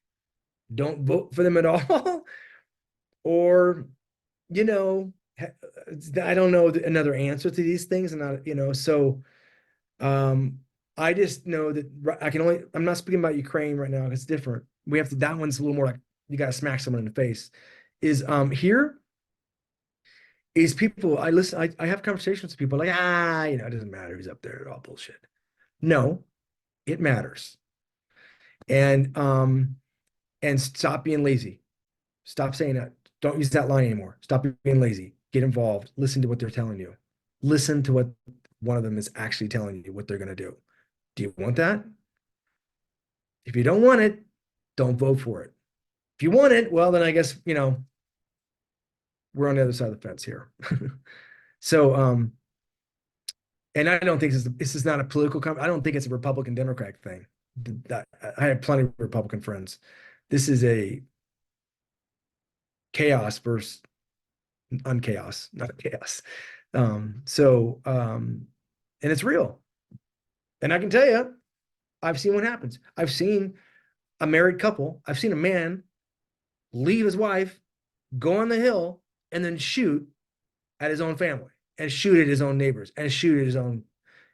don't vote for them at all, or, I don't know another answer to these things. And so I just know that I'm not speaking about Ukraine right now. It's different. That one's a little more like you got to smack someone in the face. Here is people I have conversations with people like, it doesn't matter who's up there, it's all bullshit. No, it matters. And stop being lazy. Stop saying that. Don't use that line anymore. Stop being lazy. Get involved. Listen to what they're telling you. Listen to what one of them is actually telling you what they're going to do. Do you want that? If you don't want it, don't vote for it. If you want it, well, then I guess, we're on the other side of the fence here. So, and I don't think this is not a political I don't think it's a Republican Democrat thing. I have plenty of Republican friends. This is a chaos versus unchaos, not chaos. And it's real. And I can tell you, I've seen what happens. I've seen a married couple. I've seen a man leave his wife, go on the hill, and then shoot at his own family, and shoot at his own neighbors, and shoot at his own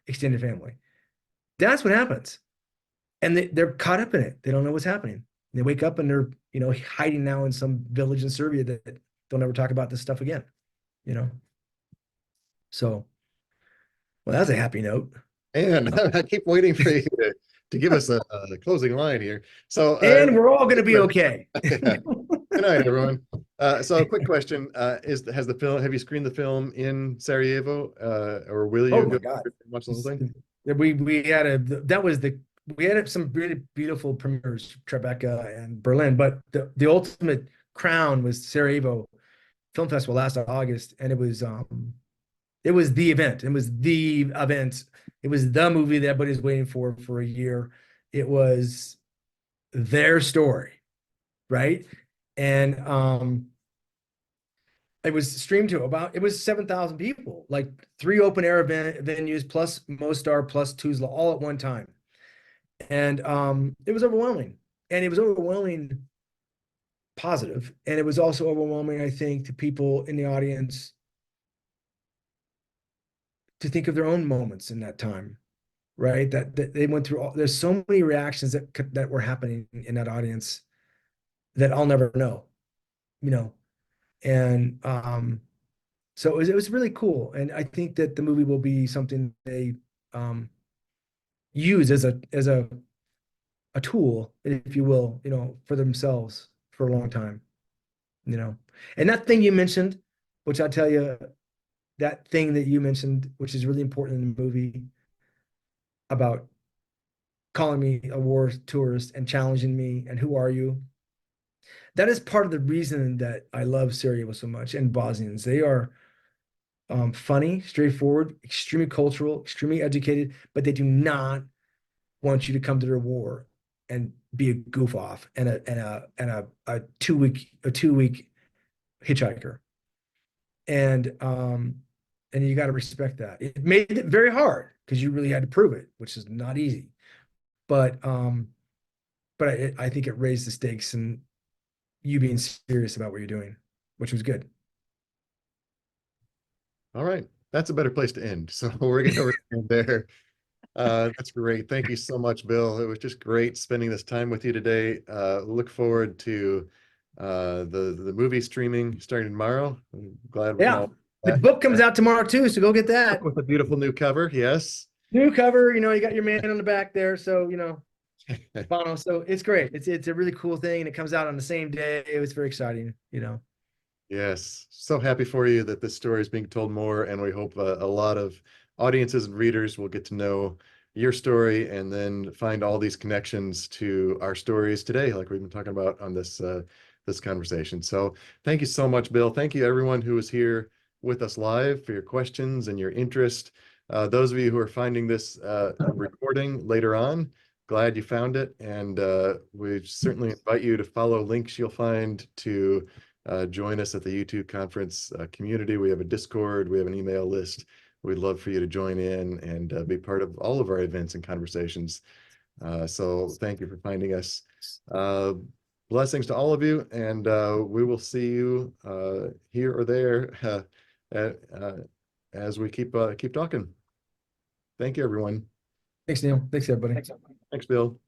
extended family. That's what happens. And they're caught up in it. They don't know what's happening. They wake up and they're, hiding now in some village in Serbia that don't ever talk about this stuff again, So, well, that's a happy note. And I keep waiting for you to give us a closing line here. So, and we're all going to be okay. Good night, everyone. So a quick question, have you screened the film in Sarajevo, or will you my God. watch the whole thing? We had some really beautiful premieres, Tribeca and Berlin, but the ultimate crown was Sarajevo Film Festival last August, and it was the event. It was the event. It was the movie that everybody's waiting for a year. It was their story, right? And it was streamed to it was 7,000 people, like 3 open air venues plus Mostar plus Tuzla all at one time. And it was overwhelming. And it was overwhelming positive. And it was also overwhelming, I think, to people in the audience to think of their own moments in that time, right? That they went through there's so many reactions that were happening in that audience that I'll never know, And so it was really cool. And I think that the movie will be something they use as a tool, if you will, for themselves for a long time, And that thing you mentioned, which I'll tell you, that thing that you mentioned, which is really important in the movie about calling me a war tourist and challenging me and who are you? That is part of the reason that I love Sarajevo so much and Bosnians. They are funny, straightforward, extremely cultural, extremely educated, but they do not want you to come to their war and be a goof off and a 2 week hitchhiker. And you got to respect that. It made it very hard because you really had to prove it, which is not easy. But I think it raised the stakes and you being serious about what you're doing, which was good. All right. That's a better place to end. So we're going to end there. That's great. Thank you so much, Bill. It was just great spending this time with you today. Look forward to the movie streaming starting tomorrow. I'm glad we can Yeah. all The book comes out tomorrow too, so go get that. with a beautiful new cover. Yes. New cover, you got your man on the back there, so Bono. So it's great. It's a really cool thing, and it comes out on the same day. It was very exciting. Yes. So happy for you that this story is being told more, and we hope a lot of audiences and readers will get to know your story and then find all these connections to our stories today, like we've been talking about on this conversation. So thank you so much, Bill. Thank you everyone who was here with us live for your questions and your interest. Those of you who are finding this recording later on, glad you found it. And we certainly invite you to follow links you'll find to join us at the YouTube conference community. We have a Discord, we have an email list. We'd love for you to join in and be part of all of our events and conversations. So thank you for finding us. Blessings to all of you, and we will see you here or there as we keep talking. Thank you, everyone. Thanks, Neil. Thanks, everybody. Thanks, Bill.